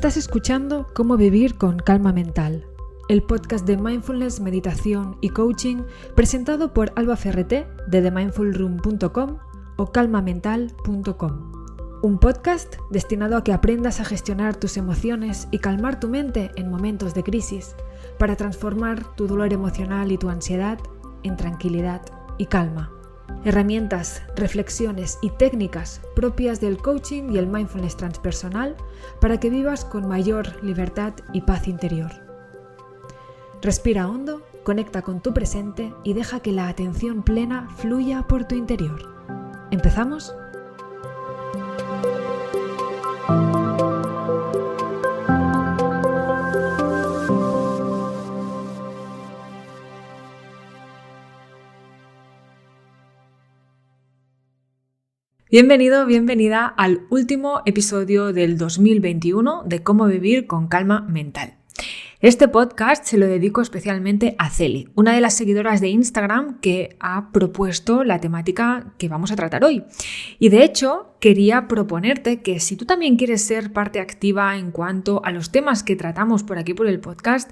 Estás escuchando Cómo vivir con calma mental, el podcast de mindfulness, meditación y coaching presentado por Alba Ferreté de themindfulroom.com o calmamental.com. Un podcast destinado a que aprendas a gestionar tus emociones y calmar tu mente en momentos de crisis para transformar tu dolor emocional y tu ansiedad en tranquilidad y calma. Herramientas, reflexiones y técnicas propias del coaching y el mindfulness transpersonal para que vivas con mayor libertad y paz interior. Respira hondo, conecta con tu presente y deja que la atención plena fluya por tu interior. ¿Empezamos? Bienvenido, bienvenida al último episodio del 2021 de Cómo vivir con calma mental. Este podcast se lo dedico especialmente a Celi, una de las seguidoras de Instagram que ha propuesto la temática que vamos a tratar hoy. Y de hecho, quería proponerte que si tú también quieres ser parte activa en cuanto a los temas que tratamos por aquí por el podcast,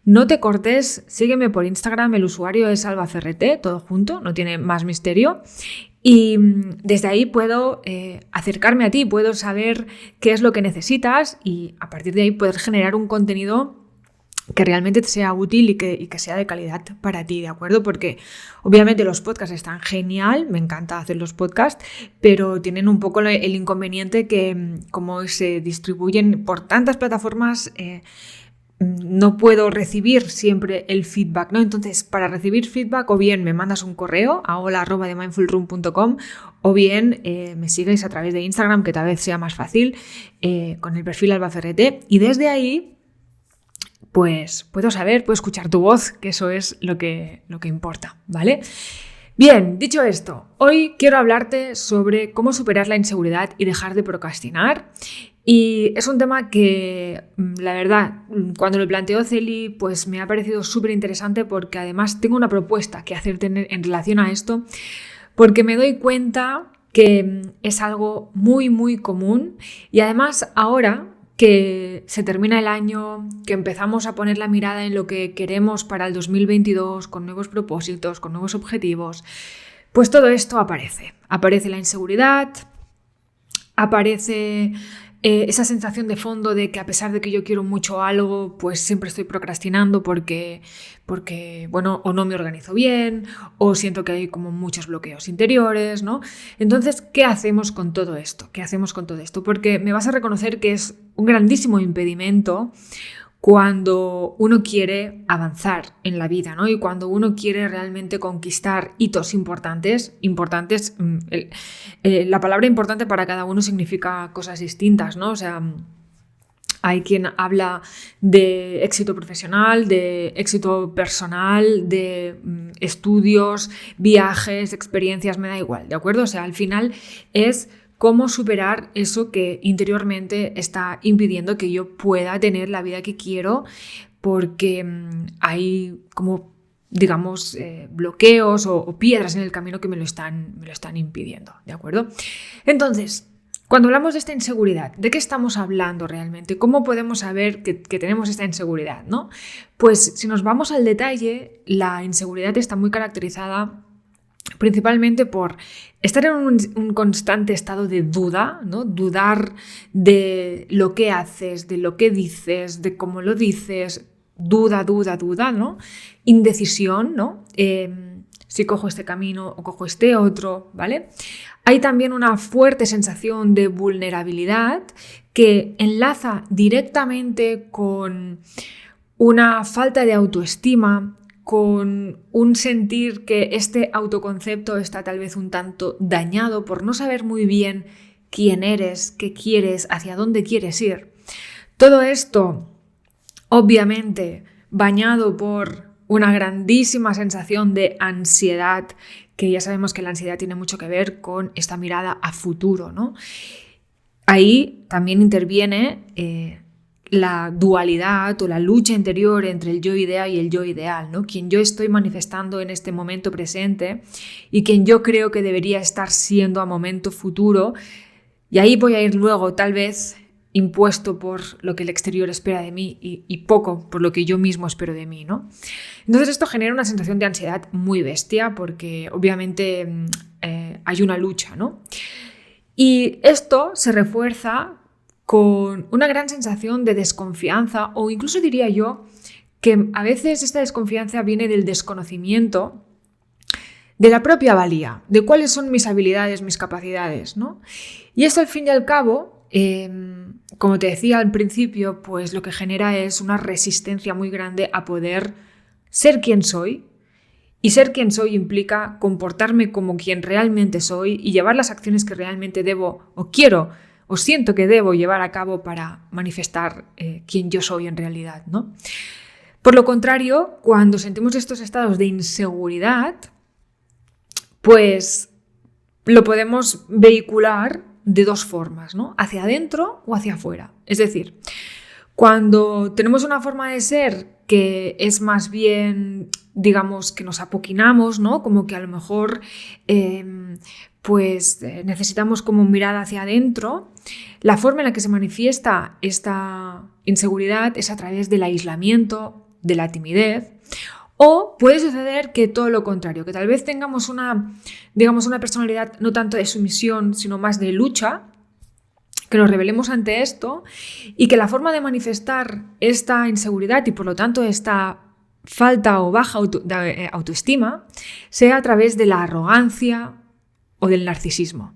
no te cortes, sígueme por Instagram, el usuario es Alba Ferreté, todo junto, no tiene más misterio. Y desde ahí puedo acercarme a ti, puedo saber qué es lo que necesitas y a partir de ahí poder generar un contenido que realmente te sea útil y que sea de calidad para ti, ¿de acuerdo? Porque obviamente los podcasts están genial, me encanta hacer los podcasts, pero tienen un poco el inconveniente que como se distribuyen por tantas plataformas, no puedo recibir siempre el feedback, ¿no? Entonces, para recibir feedback, o bien me mandas un correo a hola@themindfulroom.com o bien me sigues a través de Instagram, que tal vez sea más fácil, con el perfil Alba Ferreté, y desde ahí pues puedo escuchar tu voz, que eso es lo que importa, ¿vale? Bien, dicho esto, hoy quiero hablarte sobre cómo superar la inseguridad y dejar de procrastinar. Y es un tema que, la verdad, cuando lo planteó Celi, pues me ha parecido súper interesante porque además tengo una propuesta que hacerte en relación a esto, porque me doy cuenta que es algo muy, muy común y además ahora que se termina el año, que empezamos a poner la mirada en lo que queremos para el 2022, con nuevos propósitos, con nuevos objetivos, pues todo esto aparece. Aparece la inseguridad, aparece esa sensación de fondo de que a pesar de que yo quiero mucho algo, pues siempre estoy procrastinando porque bueno, o no me organizo bien, o siento que hay como muchos bloqueos interiores, ¿no? Entonces, ¿qué hacemos con todo esto? Porque me vas a reconocer que es un grandísimo impedimento cuando uno quiere avanzar en la vida, ¿no? Y cuando uno quiere realmente conquistar hitos importantes, la palabra importante para cada uno significa cosas distintas, ¿no? O sea, hay quien habla de éxito profesional, de éxito personal, de estudios, viajes, experiencias, me da igual, ¿de acuerdo? O sea, al final es cómo superar eso que interiormente está impidiendo que yo pueda tener la vida que quiero porque hay como, digamos, bloqueos o piedras en el camino que me lo están impidiendo, ¿de acuerdo? Entonces, cuando hablamos de esta inseguridad, ¿de qué estamos hablando realmente? ¿Cómo podemos saber que tenemos esta inseguridad, ¿no? Pues si nos vamos al detalle, la inseguridad está muy caracterizada principalmente por estar en un constante estado de duda, ¿no? Dudar de lo que haces, de lo que dices, de cómo lo dices, duda, ¿no? Indecisión, ¿no? Si cojo este camino o cojo este otro, ¿vale? Hay también una fuerte sensación de vulnerabilidad que enlaza directamente con una falta de autoestima, con un sentir que este autoconcepto está tal vez un tanto dañado por no saber muy bien quién eres, qué quieres, hacia dónde quieres ir. Todo esto, obviamente, bañado por una grandísima sensación de ansiedad, que ya sabemos que la ansiedad tiene mucho que ver con esta mirada a futuro, ¿no? Ahí también interviene la dualidad o la lucha interior entre el yo idea y el yo ideal, ¿no? Quien yo estoy manifestando en este momento presente y quien yo creo que debería estar siendo a momento futuro. Y ahí voy a ir luego tal vez impuesto por lo que el exterior espera de mí y poco por lo que yo mismo espero de mí, ¿no? Entonces esto genera una sensación de ansiedad muy bestia porque obviamente hay una lucha, ¿no? Y esto se refuerza con una gran sensación de desconfianza, o incluso diría yo que a veces esta desconfianza viene del desconocimiento de la propia valía, de cuáles son mis habilidades, mis capacidades, ¿no? Y esto al fin y al cabo, como te decía al principio, pues lo que genera es una resistencia muy grande a poder ser quien soy. Y ser quien soy implica comportarme como quien realmente soy y llevar las acciones que realmente debo o quiero o siento que debo llevar a cabo para manifestar quién yo soy en realidad, ¿no? Por lo contrario, cuando sentimos estos estados de inseguridad, pues lo podemos vehicular de dos formas, ¿no? Hacia adentro o hacia afuera. Es decir, cuando tenemos una forma de ser que es más bien, digamos, que nos apoquinamos, ¿no? Como que a lo mejor necesitamos como mirar hacia adentro, la forma en la que se manifiesta esta inseguridad es a través del aislamiento, de la timidez. O puede suceder que todo lo contrario, que tal vez tengamos una personalidad no tanto de sumisión, sino más de lucha, que nos rebelemos ante esto y que la forma de manifestar esta inseguridad y por lo tanto esta falta o baja autoestima sea a través de la arrogancia o del narcisismo.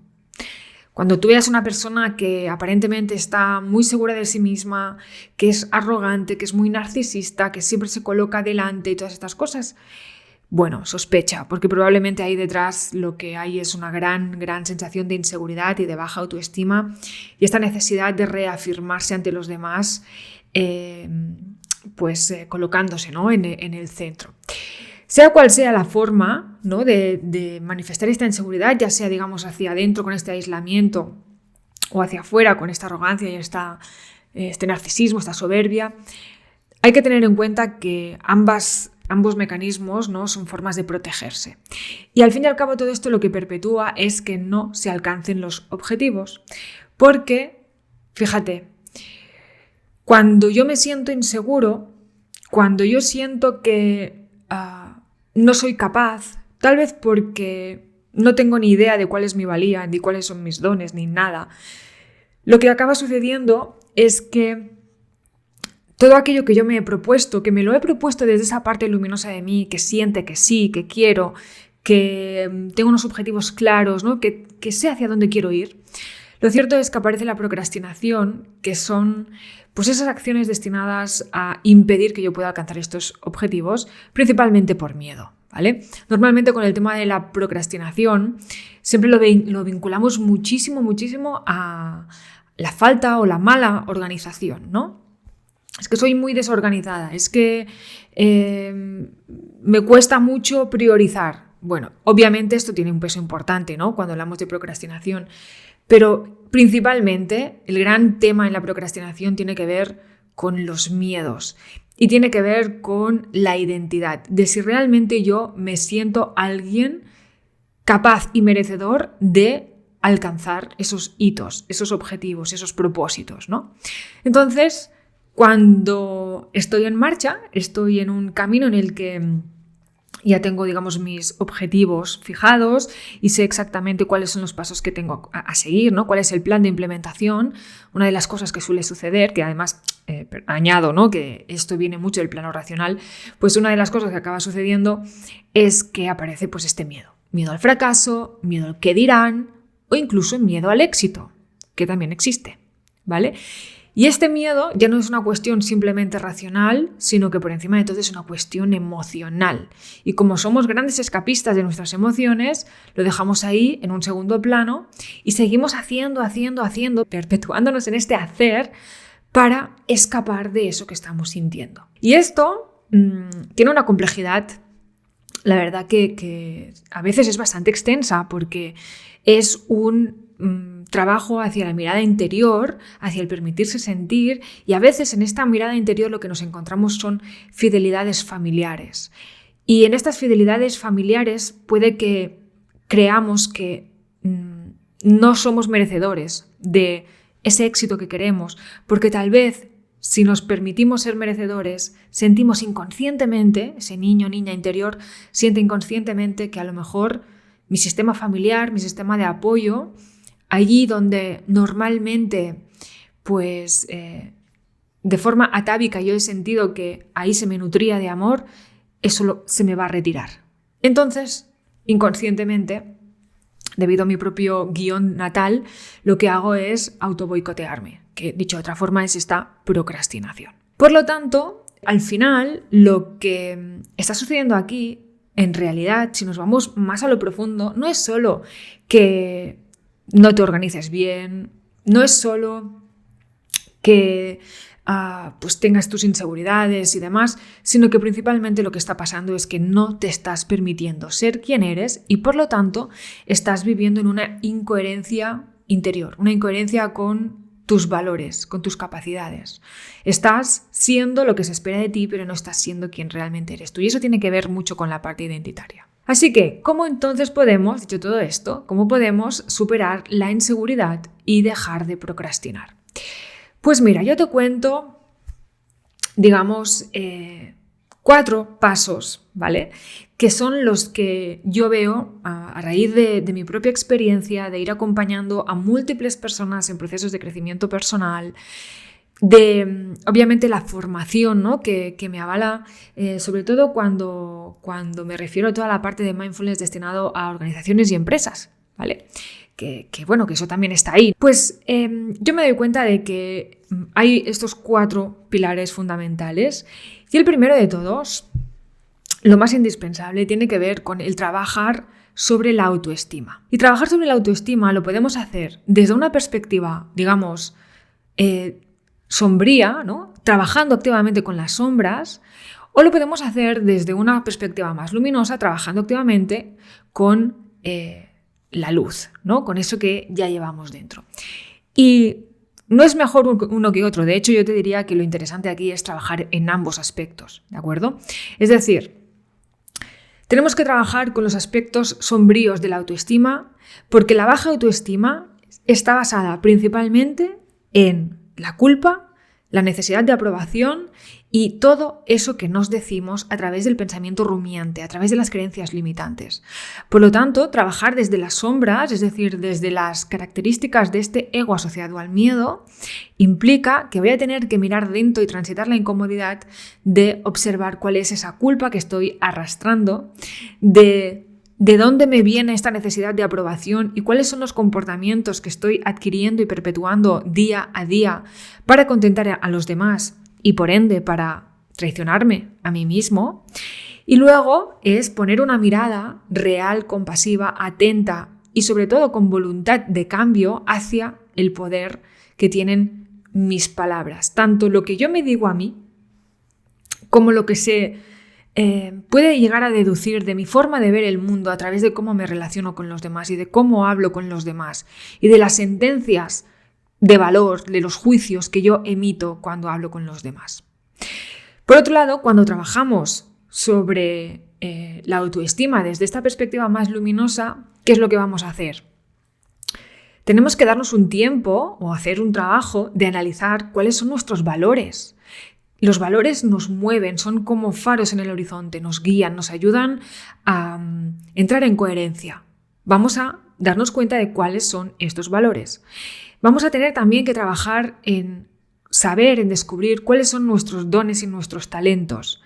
Cuando tú veas a una persona que aparentemente está muy segura de sí misma, que es arrogante, que es muy narcisista, que siempre se coloca delante y todas estas cosas, bueno, sospecha, porque probablemente ahí detrás lo que hay es una gran sensación de inseguridad y de baja autoestima y esta necesidad de reafirmarse ante los demás, colocándose, ¿no? en el centro. Sea cual sea la forma, ¿no? de manifestar esta inseguridad, ya sea, digamos, hacia adentro con este aislamiento o hacia afuera con esta arrogancia y este narcisismo, esta soberbia, hay que tener en cuenta que ambos mecanismos, ¿no? son formas de protegerse. Y al fin y al cabo todo esto lo que perpetúa es que no se alcancen los objetivos. Porque, fíjate, cuando yo me siento inseguro, cuando yo siento que no soy capaz, tal vez porque no tengo ni idea de cuál es mi valía, ni cuáles son mis dones, ni nada, lo que acaba sucediendo es que todo aquello que yo me he propuesto, que me lo he propuesto desde esa parte luminosa de mí, que siente que sí, que quiero, que tengo unos objetivos claros, ¿no? que sé hacia dónde quiero ir, lo cierto es que aparece la procrastinación, que son pues esas acciones destinadas a impedir que yo pueda alcanzar estos objetivos, principalmente por miedo, ¿vale? Normalmente con el tema de la procrastinación siempre lo vinculamos muchísimo a la falta o la mala organización, ¿no? Es que soy muy desorganizada, es que me cuesta mucho priorizar. Bueno, obviamente esto tiene un peso importante, ¿no? Cuando hablamos de procrastinación, pero principalmente el gran tema en la procrastinación tiene que ver con los miedos y tiene que ver con la identidad, de si realmente yo me siento alguien capaz y merecedor de alcanzar esos hitos, esos objetivos, esos propósitos, ¿no? Entonces, cuando estoy en marcha, estoy en un camino en el que ya tengo, digamos, mis objetivos fijados y sé exactamente cuáles son los pasos que tengo a seguir, ¿no? Cuál es el plan de implementación. Una de las cosas que suele suceder, que además añado, ¿no? que esto viene mucho del plano racional, pues una de las cosas que acaba sucediendo es que aparece pues este miedo. Miedo al fracaso, miedo al qué dirán o incluso miedo al éxito, que también existe, ¿vale? Y este miedo ya no es una cuestión simplemente racional, sino que por encima de todo es una cuestión emocional. Y como somos grandes escapistas de nuestras emociones, lo dejamos ahí en un segundo plano y seguimos haciendo, perpetuándonos en este hacer para escapar de eso que estamos sintiendo. Y esto tiene una complejidad, la verdad que a veces es bastante extensa porque es un trabajo hacia la mirada interior, hacia el permitirse sentir, y a veces en esta mirada interior lo que nos encontramos son fidelidades familiares. Y en estas fidelidades familiares puede que creamos que no somos merecedores de ese éxito que queremos, porque tal vez si nos permitimos ser merecedores, sentimos inconscientemente, ese niño o niña interior siente inconscientemente que a lo mejor mi sistema familiar, mi sistema de apoyo, allí donde normalmente pues de forma atávica yo he sentido que ahí se me nutría de amor, eso se me va a retirar. Entonces, inconscientemente, debido a mi propio guión natal, lo que hago es autoboicotearme, que dicho de otra forma es esta procrastinación. Por lo tanto, al final, lo que está sucediendo aquí, en realidad, si nos vamos más a lo profundo, no es solo que no te organices bien, no es solo que pues tengas tus inseguridades y demás, sino que principalmente lo que está pasando es que no te estás permitiendo ser quien eres y por lo tanto estás viviendo en una incoherencia interior, una incoherencia con tus valores, con tus capacidades. Estás siendo lo que se espera de ti, pero no estás siendo quien realmente eres tú y eso tiene que ver mucho con la parte identitaria. Así que, ¿cómo entonces podemos, dicho todo esto, cómo podemos superar la inseguridad y dejar de procrastinar? Pues mira, yo te cuento, digamos, 4 pasos, ¿vale? Que son los que yo veo a raíz de mi propia experiencia, de ir acompañando a múltiples personas en procesos de crecimiento personal, de obviamente la formación, ¿no? que me avala, sobre todo cuando me refiero a toda la parte de mindfulness destinado a organizaciones y empresas, ¿vale? Que eso también está ahí. Pues yo me doy cuenta de que hay estos 4 pilares fundamentales y el primero de todos, lo más indispensable, tiene que ver con el trabajar sobre la autoestima. Y trabajar sobre la autoestima lo podemos hacer desde una perspectiva, digamos, sombría, ¿no? Trabajando activamente con las sombras, o lo podemos hacer desde una perspectiva más luminosa, trabajando activamente con la luz, ¿no? Con eso que ya llevamos dentro. Y no es mejor uno que otro. De hecho, yo te diría que lo interesante aquí es trabajar en ambos aspectos, ¿de acuerdo? Es decir, tenemos que trabajar con los aspectos sombríos de la autoestima porque la baja autoestima está basada principalmente en la culpa, la necesidad de aprobación y todo eso que nos decimos a través del pensamiento rumiante, a través de las creencias limitantes. Por lo tanto, trabajar desde las sombras, es decir, desde las características de este ego asociado al miedo, implica que voy a tener que mirar dentro y transitar la incomodidad de observar cuál es esa culpa que estoy arrastrando, de dónde me viene esta necesidad de aprobación y cuáles son los comportamientos que estoy adquiriendo y perpetuando día a día para contentar a los demás y por ende para traicionarme a mí mismo. Y luego es poner una mirada real, compasiva, atenta y sobre todo con voluntad de cambio hacia el poder que tienen mis palabras. Tanto lo que yo me digo a mí como lo que se puede llegar a deducir de mi forma de ver el mundo a través de cómo me relaciono con los demás y de cómo hablo con los demás y de las sentencias de valor, de los juicios que yo emito cuando hablo con los demás. Por otro lado, cuando trabajamos sobre la autoestima desde esta perspectiva más luminosa, ¿qué es lo que vamos a hacer? Tenemos que darnos un tiempo o hacer un trabajo de analizar cuáles son nuestros valores. Los valores nos mueven, son como faros en el horizonte, nos guían, nos ayudan a entrar en coherencia. Vamos a darnos cuenta de cuáles son estos valores. Vamos a tener también que trabajar en saber, en descubrir cuáles son nuestros dones y nuestros talentos.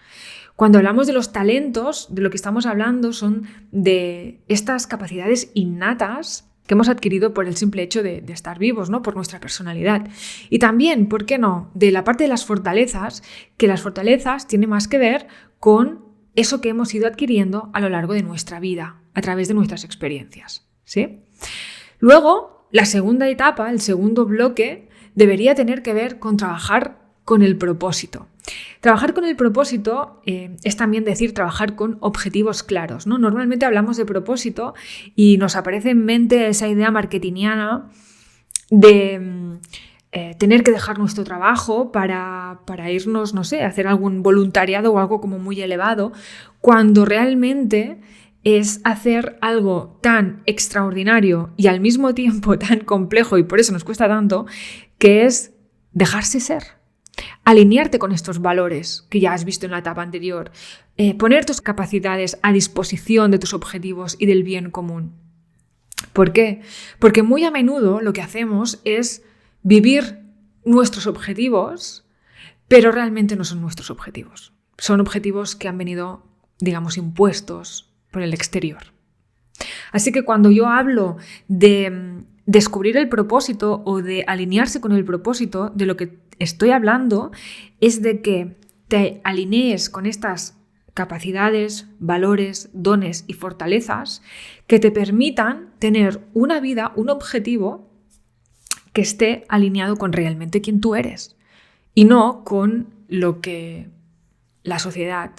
Cuando hablamos de los talentos, de lo que estamos hablando son de estas capacidades innatas que hemos adquirido por el simple hecho de estar vivos, ¿no? Por nuestra personalidad. Y también, ¿por qué no?, de la parte de las fortalezas, que las fortalezas tienen más que ver con eso que hemos ido adquiriendo a lo largo de nuestra vida, a través de nuestras experiencias, ¿sí? Luego, la segunda etapa, el segundo bloque, debería tener que ver con trabajar con el propósito. Trabajar con el propósito es también decir trabajar con objetivos claros, ¿no? Normalmente hablamos de propósito y nos aparece en mente esa idea marketingiana de tener que dejar nuestro trabajo para irnos, no sé, a hacer algún voluntariado o algo como muy elevado, cuando realmente es hacer algo tan extraordinario y al mismo tiempo tan complejo, y por eso nos cuesta tanto, que es dejarse ser. Alinearte con estos valores que ya has visto en la etapa anterior, poner tus capacidades a disposición de tus objetivos y del bien común. ¿Por qué? Porque muy a menudo lo que hacemos es vivir nuestros objetivos, pero realmente no son nuestros objetivos. Son objetivos que han venido, digamos, impuestos por el exterior. Así que cuando yo hablo de descubrir el propósito o de alinearse con el propósito, de lo que estoy hablando es de que te alinees con estas capacidades, valores, dones y fortalezas que te permitan tener una vida, un objetivo que esté alineado con realmente quién tú eres y no con lo que la sociedad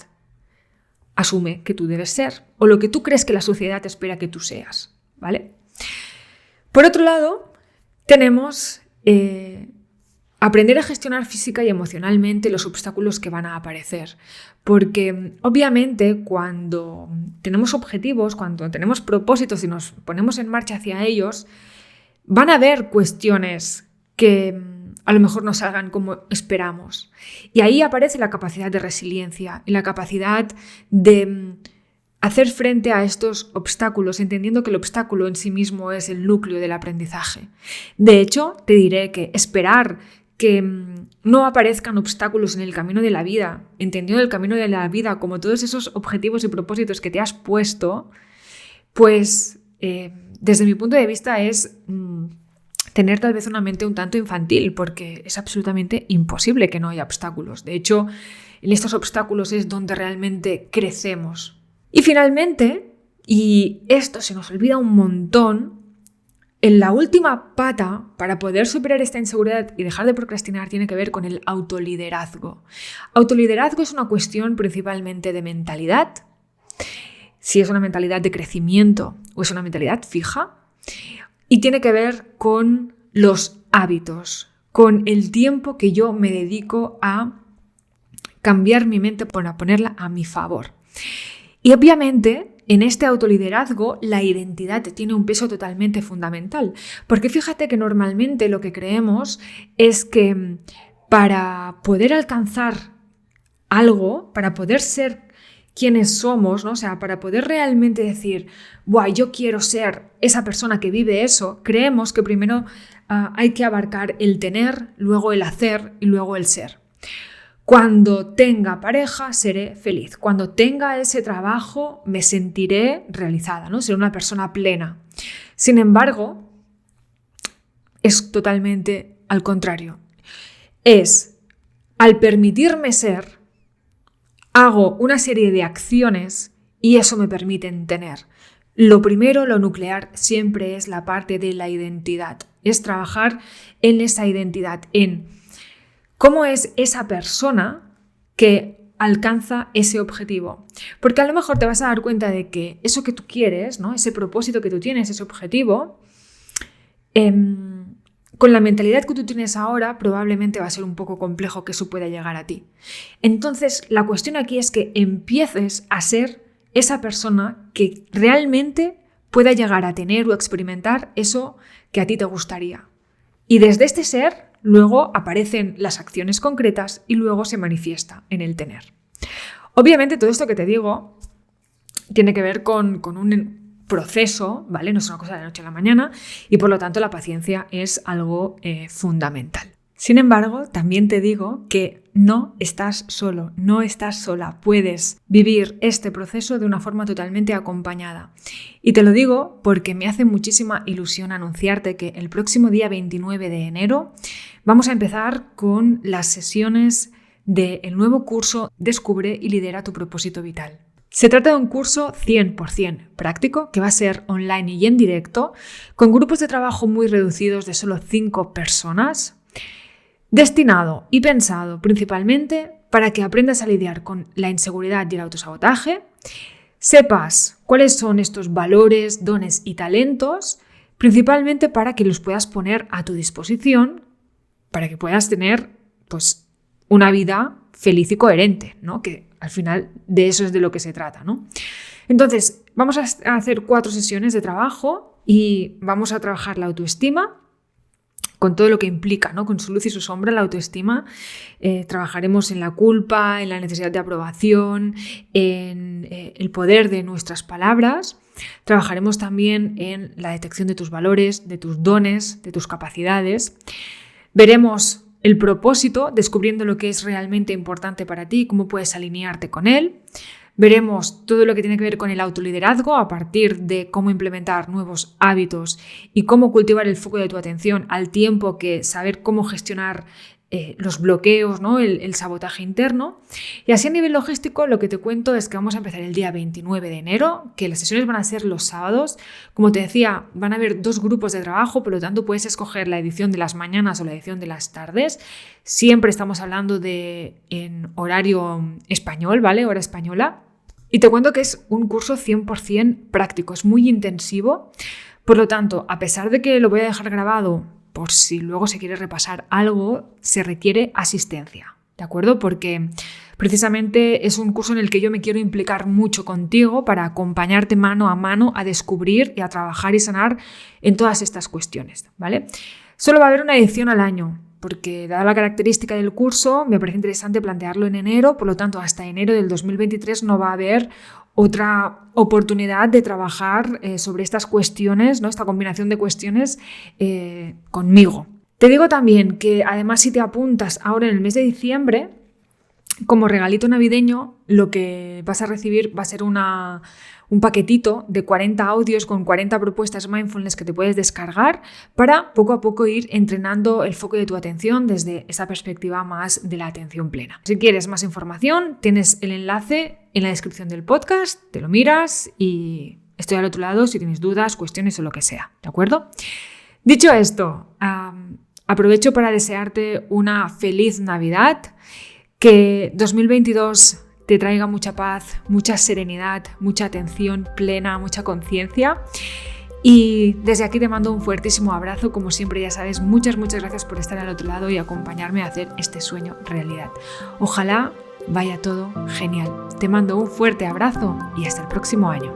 asume que tú debes ser o lo que tú crees que la sociedad espera que tú seas, ¿vale? Por otro lado, tenemos aprender a gestionar física y emocionalmente los obstáculos que van a aparecer. Porque obviamente cuando tenemos objetivos, cuando tenemos propósitos y nos ponemos en marcha hacia ellos, van a haber cuestiones que a lo mejor no salgan como esperamos. Y ahí aparece la capacidad de resiliencia y la capacidad de hacer frente a estos obstáculos, entendiendo que el obstáculo en sí mismo es el núcleo del aprendizaje. De hecho, te diré que esperar que no aparezcan obstáculos en el camino de la vida, entendiendo el camino de la vida como todos esos objetivos y propósitos que te has puesto, pues desde mi punto de vista es tener tal vez una mente un tanto infantil, porque es absolutamente imposible que no haya obstáculos. De hecho, en estos obstáculos es donde realmente crecemos. Y finalmente, y esto se nos olvida un montón, en la última pata para poder superar esta inseguridad y dejar de procrastinar tiene que ver con el autoliderazgo. Autoliderazgo es una cuestión principalmente de mentalidad, si es una mentalidad de crecimiento o es una mentalidad fija, y tiene que ver con los hábitos, con el tiempo que yo me dedico a cambiar mi mente para ponerla a mi favor. Y obviamente en este autoliderazgo la identidad tiene un peso totalmente fundamental, porque fíjate que normalmente lo que creemos es que para poder alcanzar algo, para poder ser quienes somos, ¿no? O sea, para poder realmente decir, ¡buah, yo quiero ser esa persona que vive eso!, creemos que primero hay que abarcar el tener, luego el hacer y luego el ser. Cuando tenga pareja, seré feliz. Cuando tenga ese trabajo, me sentiré realizada, ¿no? Seré una persona plena. Sin embargo, es totalmente al contrario. Es, al permitirme ser, hago una serie de acciones y eso me permite tener. Lo primero, lo nuclear, siempre es la parte de la identidad. Es trabajar en esa identidad, en ¿cómo es esa persona que alcanza ese objetivo? Porque a lo mejor te vas a dar cuenta de que eso que tú quieres, ¿no? Ese propósito que tú tienes, ese objetivo, con la mentalidad que tú tienes ahora, probablemente va a ser un poco complejo que eso pueda llegar a ti. Entonces, la cuestión aquí es que empieces a ser esa persona que realmente pueda llegar a tener o experimentar eso que a ti te gustaría. Y desde este ser, luego aparecen las acciones concretas y luego se manifiesta en el tener. Obviamente todo esto que te digo tiene que ver con un proceso, ¿vale? No es una cosa de la noche a la mañana y por lo tanto la paciencia es algo fundamental. Sin embargo, también te digo que no estás solo, no estás sola. Puedes vivir este proceso de una forma totalmente acompañada. Y te lo digo porque me hace muchísima ilusión anunciarte que el próximo día 29 de enero vamos a empezar con las sesiones del nuevo curso Descubre y lidera tu propósito vital. Se trata de un curso 100% práctico que va a ser online y en directo, con grupos de trabajo muy reducidos de solo 5 personas, destinado y pensado principalmente para que aprendas a lidiar con la inseguridad y el autosabotaje, sepas cuáles son estos valores, dones y talentos, principalmente para que los puedas poner a tu disposición, para que puedas tener pues, una vida feliz y coherente, ¿no? Que al final de eso es de lo que se trata, ¿no? Entonces, vamos a hacer 4 sesiones de trabajo y vamos a trabajar la autoestima, con todo lo que implica, ¿no? Con su luz y su sombra, la autoestima. Trabajaremos en la culpa, en la necesidad de aprobación, en el poder de nuestras palabras. Trabajaremos también en la detección de tus valores, de tus dones, de tus capacidades. Veremos el propósito, descubriendo lo que es realmente importante para ti y cómo puedes alinearte con él. Veremos todo lo que tiene que ver con el autoliderazgo a partir de cómo implementar nuevos hábitos y cómo cultivar el foco de tu atención al tiempo que saber cómo gestionar los bloqueos, ¿no? el sabotaje interno. Y así a nivel logístico lo que te cuento es que vamos a empezar el día 29 de enero, que las sesiones van a ser los sábados. Como te decía, van a haber 2 grupos de trabajo, por lo tanto puedes escoger la edición de las mañanas o la edición de las tardes. Siempre estamos hablando en horario español, ¿vale? Hora española. Y te cuento que es un curso 100% práctico, es muy intensivo. Por lo tanto, a pesar de que lo voy a dejar grabado por si luego se quiere repasar algo, se requiere asistencia, ¿de acuerdo? Porque precisamente es un curso en el que yo me quiero implicar mucho contigo para acompañarte mano a mano a descubrir y a trabajar y sanar en todas estas cuestiones, ¿vale? Solo va a haber una edición al año, porque dada la característica del curso me parece interesante plantearlo en enero, por lo tanto hasta enero del 2023 no va a haber otra oportunidad de trabajar sobre estas cuestiones, ¿no? Esta combinación de cuestiones conmigo. Te digo también que además si te apuntas ahora en el mes de diciembre, como regalito navideño, lo que vas a recibir va a ser un paquetito de 40 audios con 40 propuestas mindfulness que te puedes descargar para poco a poco ir entrenando el foco de tu atención desde esa perspectiva más de la atención plena. Si quieres más información, tienes el enlace en la descripción del podcast, te lo miras y estoy al otro lado si tienes dudas, cuestiones o lo que sea, ¿de acuerdo? Dicho esto, aprovecho para desearte una feliz Navidad, que 2022 te traiga mucha paz, mucha serenidad, mucha atención plena, mucha conciencia. Y desde aquí te mando un fuertísimo abrazo. Como siempre, ya sabes, muchas gracias por estar al otro lado y acompañarme a hacer este sueño realidad. Ojalá vaya todo genial. Te mando un fuerte abrazo y hasta el próximo año.